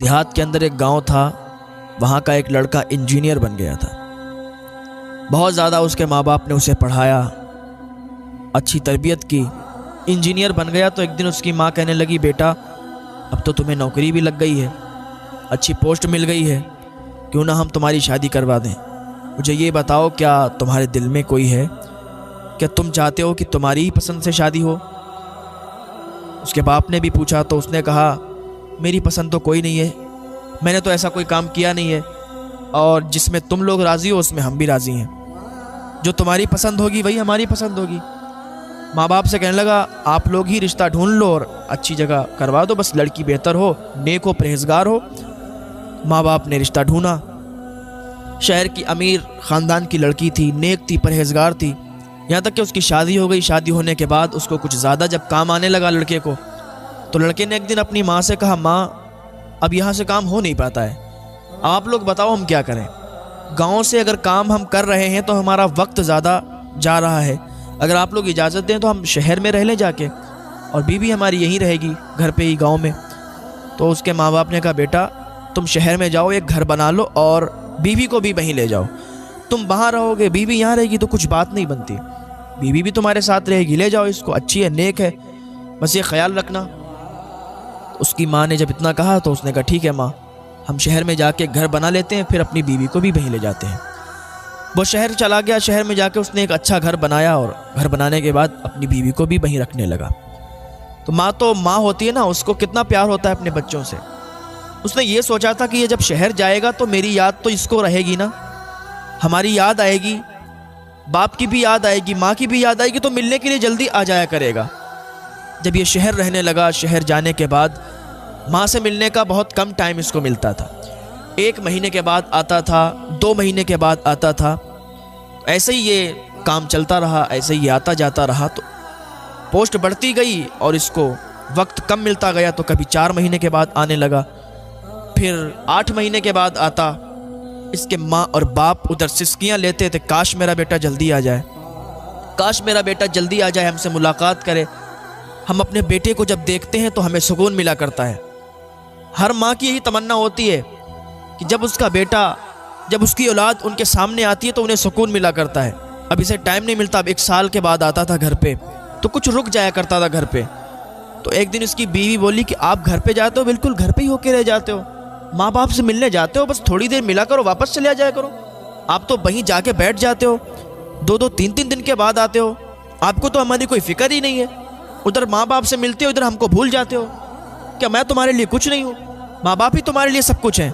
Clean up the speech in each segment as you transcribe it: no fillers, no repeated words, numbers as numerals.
دیہات کے اندر ایک گاؤں تھا، وہاں کا ایک لڑکا انجینئر بن گیا تھا۔ بہت زیادہ اس کے ماں باپ نے اسے پڑھایا، اچھی تربیت کی، انجینئر بن گیا۔ تو ایک دن اس کی ماں کہنے لگی، بیٹا اب تو تمہیں نوکری بھی لگ گئی ہے، اچھی پوسٹ مل گئی ہے، کیوں نہ ہم تمہاری شادی کروا دیں؟ مجھے یہ بتاؤ، کیا تمہارے دل میں کوئی ہے؟ کیا تم چاہتے ہو کہ تمہاری ہی پسند سے شادی ہو؟ اس کے باپ نے بھی پوچھا تو اس نے کہا، میری پسند تو کوئی نہیں ہے، میں نے تو ایسا کوئی کام کیا نہیں ہے، اور جس میں تم لوگ راضی ہو اس میں ہم بھی راضی ہیں، جو تمہاری پسند ہوگی وہی ہماری پسند ہوگی۔ ماں باپ سے کہنے لگا، آپ لوگ ہی رشتہ ڈھونڈ لو اور اچھی جگہ کروا دو، بس لڑکی بہتر ہو، نیک ہو، پرہیزگار ہو۔ ماں باپ نے رشتہ ڈھونڈا، شہر کی امیر خاندان کی لڑکی تھی، نیک تھی، پرہیزگار تھی، یہاں تک کہ اس کی شادی ہو گئی۔ شادی ہونے کے بعد اس کو کچھ زیادہ جب کام آنے لگا لڑکے کو، تو لڑکے نے ایک دن اپنی ماں سے کہا، ماں اب یہاں سے کام ہو نہیں پاتا ہے، آپ لوگ بتاؤ ہم کیا کریں؟ گاؤں سے اگر کام ہم کر رہے ہیں تو ہمارا وقت زیادہ جا رہا ہے، اگر آپ لوگ اجازت دیں تو ہم شہر میں رہ لیں جا کے، اور بیوی ہماری یہیں رہے گی گھر پہ ہی گاؤں میں۔ تو اس کے ماں باپ نے کہا، بیٹا تم شہر میں جاؤ، ایک گھر بنا لو اور بیوی کو بھی وہیں لے جاؤ، تم وہاں رہو گے، بیوی یہاں رہے گی تو کچھ بات نہیں بنتی، بیوی بھی تمہارے ساتھ رہے گی، لے جاؤ اس کو، اچھی ہے، نیک ہے، بس یہ خیال رکھنا۔ اس کی ماں نے جب اتنا کہا تو اس نے کہا، ٹھیک ہے ماں، ہم شہر میں جا کے گھر بنا لیتے ہیں، پھر اپنی بیوی کو بھی وہیں لے جاتے ہیں۔ وہ شہر چلا گیا، شہر میں جا کے اس نے ایک اچھا گھر بنایا، اور گھر بنانے کے بعد اپنی بیوی کو بھی وہیں رکھنے لگا۔ تو ماں ہوتی ہے نا، اس کو کتنا پیار ہوتا ہے اپنے بچوں سے۔ اس نے یہ سوچا تھا کہ یہ جب شہر جائے گا تو میری یاد تو اس کو رہے گی نا، ہماری یاد آئے گی، باپ کی بھی یاد آئے گی، ماں کی بھی یاد آئے گی، تو ملنے کے لیے جلدی آ جایا کرے گا۔ جب یہ شہر رہنے لگا، شہر جانے کے بعد ماں سے ملنے کا بہت کم ٹائم اس کو ملتا تھا، 1 مہینے کے بعد آتا تھا، 2 مہینے کے بعد آتا تھا، ایسے ہی یہ کام چلتا رہا، ایسے ہی آتا جاتا رہا، تو پوسٹ بڑھتی گئی اور اس کو وقت کم ملتا گیا، تو کبھی 4 مہینے کے بعد آنے لگا، پھر 8 مہینے کے بعد آتا۔ اس کے ماں اور باپ ادھر سسکیاں لیتے تھے، کاش میرا بیٹا جلدی آ جائے، کاش میرا بیٹا جلدی آ جائے، ہم سے ملاقات کرے، ہم اپنے بیٹے کو جب دیکھتے ہیں تو ہمیں سکون ملا کرتا ہے۔ ہر ماں کی یہی تمنا ہوتی ہے کہ جب اس کا بیٹا، جب اس کی اولاد ان کے سامنے آتی ہے تو انہیں سکون ملا کرتا ہے۔ اب اسے ٹائم نہیں ملتا، اب 1 سال کے بعد آتا تھا گھر پہ، تو کچھ رک جایا کرتا تھا گھر پہ۔ تو ایک دن اس کی بیوی بولی کہ آپ گھر پہ جاتے ہو، بالکل گھر پہ ہی ہو کے رہ جاتے ہو، ماں باپ سے ملنے جاتے ہو، بس تھوڑی دیر ملا کرو، واپس چلے جایا کرو، آپ تو وہیں جا کے بیٹھ جاتے ہو، 2-2 3-3 دن کے بعد آتے ہو، آپ کو تو ہماری کوئی فکر ہی نہیں ہے، ادھر ماں باپ سے ملتے ہو، ادھر ہم کو بھول جاتے ہو، کیا میں تمہارے لیے کچھ نہیں ہوں؟ ماں باپ ہی تمہارے لیے سب کچھ ہیں۔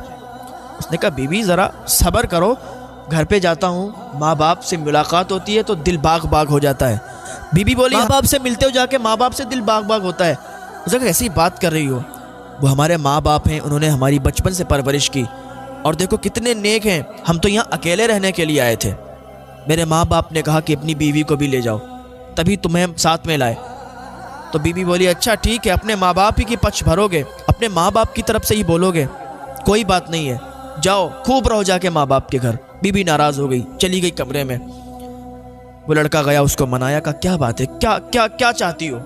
اس نے کہا، بیوی ذرا صبر کرو، گھر پہ جاتا ہوں، ماں باپ سے ملاقات ہوتی ہے تو دل باغ باغ ہو جاتا ہے۔ بیوی بولی، ماں باپ سے ملتے ہو جا کے، ماں باپ سے دل باغ باغ ہوتا ہے؟ اس نے کہا، ایسی بات کر رہی ہو، وہ ہمارے ماں باپ ہیں، انہوں نے ہماری بچپن سے پرورش کی، اور دیکھو کتنے نیک ہیں، ہم تو یہاں اکیلے رہنے کے لیے آئے تھے، میرے ماں باپ نے کہا کہ اپنی بیوی کو بھی لے جاؤ، تبھی تمہیں ساتھ میں لائے۔ تو بیوی بولی، اچھا ٹھیک ہے، اپنے ماں باپ ہی کی پچھ بھرو گے، اپنے ماں باپ کی طرف سے ہی بولو گے، کوئی بات نہیں ہے، جاؤ خوب رہو جا کے ماں باپ کے گھر۔ بیوی ناراض ہو گئی، چلی گئی کمرے میں۔ وہ لڑکا گیا، اس کو منایا، کہا، کیا بات ہے، کیا چاہتی ہو؟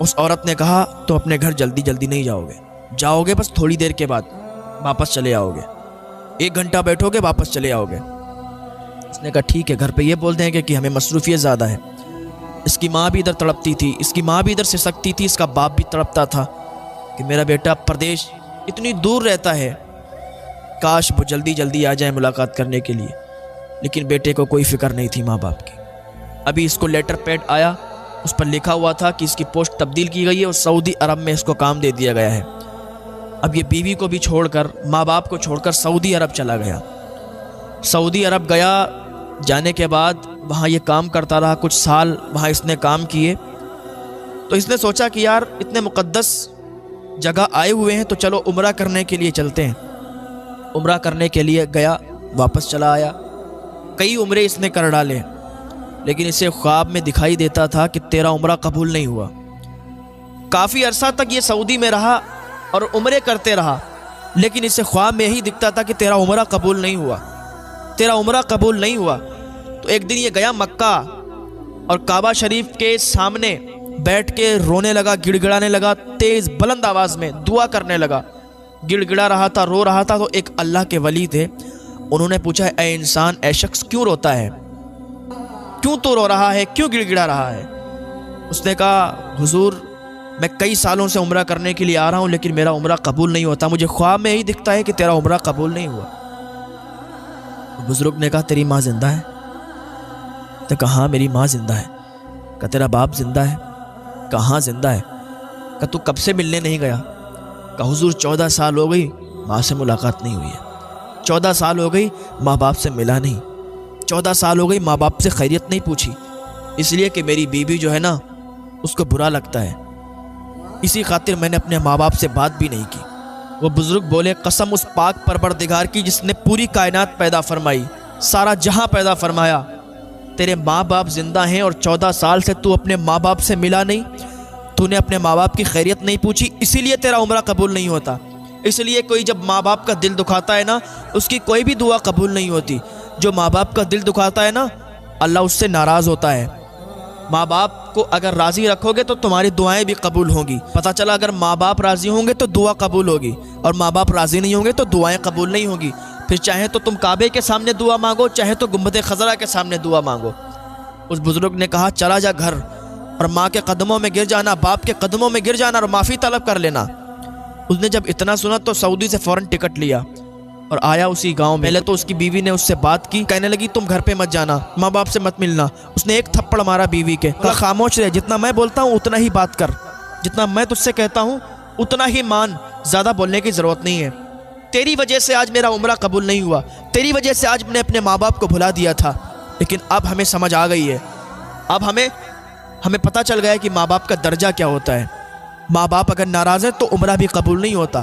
اس عورت نے کہا، تم اپنے گھر جلدی جلدی نہیں جاؤ گے، بس تھوڑی دیر کے بعد واپس چلے آؤ گے، 1 گھنٹہ بیٹھو گے، واپس چلے آؤ گے۔ اس نے کہا، ٹھیک ہے، گھر پہ یہ بول دیں گے کہ ہمیں مصروفیت زیادہ ہے۔ اس کی ماں بھی ادھر تڑپتی تھی، اس کی ماں بھی ادھر سسکتی تھی، اس کا باپ بھی تڑپتا تھا کہ میرا بیٹا پردیش اتنی دور رہتا ہے، کاش وہ جلدی جلدی آ جائے ملاقات کرنے کے لیے، لیکن بیٹے کو کوئی فکر نہیں تھی ماں باپ کی۔ ابھی اس کو لیٹر پیڈ آیا، اس پر لکھا ہوا تھا کہ اس کی پوسٹ تبدیل کی گئی ہے اور سعودی عرب میں اس کو کام دے دیا گیا ہے۔ اب یہ بیوی کو بھی چھوڑ کر، ماں باپ کو چھوڑ کر سعودی عرب چلا گیا۔ سعودی عرب گیا، جانے کے بعد وہاں یہ کام کرتا رہا، کچھ سال وہاں اس نے کام کیے، تو اس نے سوچا کہ یار اتنے مقدس جگہ آئے ہوئے ہیں تو چلو عمرہ کرنے کے لیے چلتے ہیں۔ عمرہ کرنے کے لیے گیا، واپس چلا آیا، کئی عمرے اس نے کر ڈالے، لیکن اسے خواب میں دکھائی دیتا تھا کہ تیرا عمرہ قبول نہیں ہوا۔ کافی عرصہ تک یہ سعودی میں رہا اور عمرے کرتے رہا، لیکن اسے خواب میں یہی دکھتا تھا کہ تیرا عمرہ قبول نہیں ہوا، تیرا عمرہ قبول نہیں ہوا۔ تو ایک دن یہ گیا مکہ اور کعبہ شریف کے سامنے بیٹھ کے رونے لگا، گڑ گڑانے لگا، تیز بلند آواز میں دعا کرنے لگا گڑ گڑا رہا تھا، رو رہا تھا، تو ایک اللہ کے ولی تھے، انہوں نے پوچھا اے انسان، اے شخص کیوں روتا ہے، کیوں تو رو رہا ہے، کیوں گڑ گڑا رہا ہے؟ اس نے کہا حضور میں کئی سالوں سے عمرہ کرنے کے لیے آ رہا ہوں لیکن میرا عمرہ قبول نہیں ہوتا، مجھے خواب میں ہی دکھتا ہے کہ تیرا عمرہ قبول نہیں ہوا۔ بزرگ نے کہا تیری ماں زندہ ہے؟ تو کہا ہاں میری ماں زندہ ہے۔ کہا تیرا باپ زندہ ہے؟ کہا ہاں زندہ ہے۔ کہا تو کب سے ملنے نہیں گیا؟ کہا حضور 14 سال ہو گئی ماں سے ملاقات نہیں ہوئی ہے، 14 سال ہو گئی ماں باپ سے ملا نہیں، 14 سال ہو گئی ماں باپ سے خیریت نہیں پوچھی، اس لیے کہ میری بیوی جو ہے نا اس کو برا لگتا ہے، اسی خاطر میں نے اپنے ماں باپ سے بات بھی نہیں کی۔ وہ بزرگ بولے قسم اس پاک پروردگار کی جس نے پوری کائنات پیدا فرمائی، سارا جہاں پیدا فرمایا، تیرے ماں باپ زندہ ہیں اور 14 سال سے تو اپنے ماں باپ سے ملا نہیں، تو نے اپنے ماں باپ کی خیریت نہیں پوچھی، اسی لیے تیرا عمرہ قبول نہیں ہوتا۔ اس لیے کوئی جب ماں باپ کا دل دکھاتا ہے نا اس کی کوئی بھی دعا قبول نہیں ہوتی۔ جو ماں باپ کا دل دکھاتا ہے نا اللہ اس سے ناراض ہوتا ہے۔ ماں باپ کو اگر راضی رکھو گے تو تمہاری دعائیں بھی قبول ہوں گی۔ پتہ چلا اگر ماں باپ راضی ہوں گے تو دعا قبول ہوگی، اور ماں باپ راضی نہیں ہوں گے تو دعائیں قبول نہیں ہوں گی۔ پھر چاہے تو تم کعبے کے سامنے دعا مانگو، چاہے تو گنبد خضرا کے سامنے دعا مانگو۔ اس بزرگ نے کہا چلا جا گھر اور ماں کے قدموں میں گر جانا، باپ کے قدموں میں گر جانا اور معافی طلب کر لینا۔ اس نے جب اتنا سنا تو سعودی سے فوراً ٹکٹ لیا اور آیا اسی گاؤں میں۔ پہلے تو اس کی بیوی نے اس سے بات کی، کہنے لگی تم گھر پہ مت جانا، ماں باپ سے مت ملنا۔ اس نے ایک تھپڑ مارا بیوی کے، کہا خاموش رہ، جتنا میں بولتا ہوں اتنا ہی بات کر، جتنا میں تجھ سے کہتا ہوں اتنا ہی مان، زیادہ بولنے کی ضرورت نہیں ہے۔ تیری وجہ سے آج میرا عمرہ قبول نہیں ہوا، تیری وجہ سے آج میں نے اپنے ماں باپ کو بھلا دیا تھا، لیکن اب ہمیں سمجھ آ گئی ہے، اب ہمیں پتہ چل گیا ہے کہ ماں باپ کا درجہ کیا ہوتا ہے۔ ماں باپ اگر ناراض ہے تو عمرہ بھی قبول نہیں ہوتا،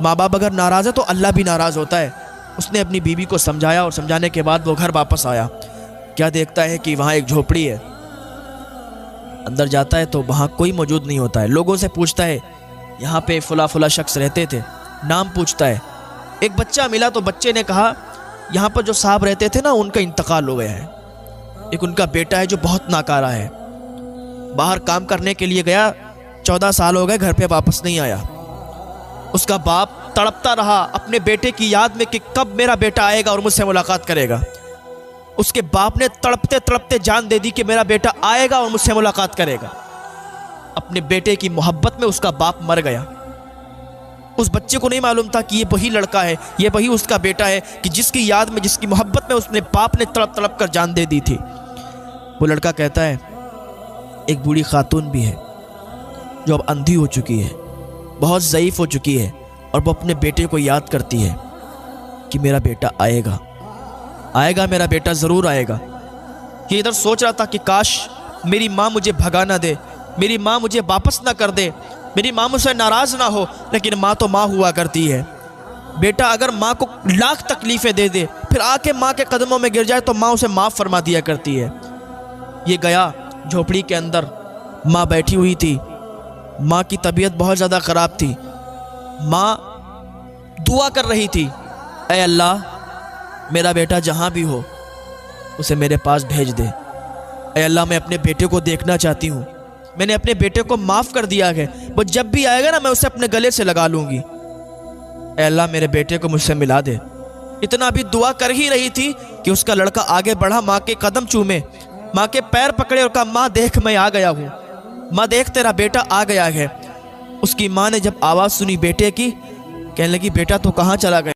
ماں باپ اگر ناراض ہے تو اللہ بھی ناراض ہوتا ہے۔ اس نے اپنی بیوی کو سمجھایا اور سمجھانے کے بعد وہ گھر واپس آیا۔ کیا دیکھتا ہے کہ وہاں ایک جھوپڑی ہے، اندر جاتا ہے تو وہاں کوئی موجود نہیں ہوتا ہے۔ لوگوں سے پوچھتا ہے یہاں پہ فلاں فلاں شخص رہتے تھے، نام پوچھتا ہے۔ ایک بچہ ملا تو بچے نے کہا یہاں پر جو صاحب رہتے تھے نا ان کا انتقال ہو گیا ہے، ایک ان کا بیٹا ہے جو بہت ناکارہ ہے، باہر کام کرنے کے لیے گیا، 14 سال ہو گئے گھر پہ واپس نہیں آیا۔ اس کا باپ تڑپتا رہا اپنے بیٹے کی یاد میں کہ کب میرا بیٹا آئے گا اور مجھ سے ملاقات کرے گا۔ اس کے باپ نے تڑپتے تڑپتے جان دے دی کہ میرا بیٹا آئے گا اور مجھ سے ملاقات کرے گا۔ اپنے بیٹے کی محبت میں اس کا باپ مر گیا۔ اس بچے کو نہیں معلوم تھا کہ یہ وہی لڑکا ہے، یہ وہی اس کا بیٹا ہے کہ جس کی یاد میں، جس کی محبت میں اس نے باپ نے تڑپ تڑپ کر جان دے دی تھی۔ وہ لڑکا کہتا ہے ایک بوڑھی خاتون بھی ہے جو اب اندھی ہو چکی ہے، بہت ضعیف ہو چکی ہے، اور وہ اپنے بیٹے کو یاد کرتی ہے کہ میرا بیٹا آئے گا، آئے گا، میرا بیٹا ضرور آئے گا۔ یہ ادھر سوچ رہا تھا کہ کاش میری ماں مجھے بھگا نہ دے، میری ماں مجھے واپس نہ کر دے، میری ماں مجھ سے ناراض نہ ہو، لیکن ماں تو ماں ہوا کرتی ہے۔ بیٹا اگر ماں کو لاکھ تکلیفیں دے دے پھر آ کے ماں کے قدموں میں گر جائے تو ماں اسے معاف فرما دیا کرتی ہے۔ یہ گیا جھوپڑی کے اندر، ماں بیٹھی ہوئی تھی، ماں کی طبیعت بہت زیادہ خراب تھی، ماں دعا کر رہی تھی اے اللہ میرا بیٹا جہاں بھی ہو اسے میرے پاس بھیج دے، اے اللہ میں اپنے بیٹے کو دیکھنا چاہتی ہوں، میں نے اپنے بیٹے کو معاف کر دیا ہے، وہ جب بھی آئے گا نا میں اسے اپنے گلے سے لگا لوں گی، اے اللہ میرے بیٹے کو مجھ سے ملا دے۔ اتنا بھی دعا کر ہی رہی تھی کہ اس کا لڑکا آگے بڑھا، ماں کے قدم چومے، ماں کے پیر پکڑے اور کہا ماں دیکھ میں آ گیا ہوں، ماں دیکھ تیرا بیٹا آ گیا ہے۔ اس کی ماں نے جب آواز سنی بیٹے کی، کہنے لگی بیٹا تو کہاں چلا گیا؟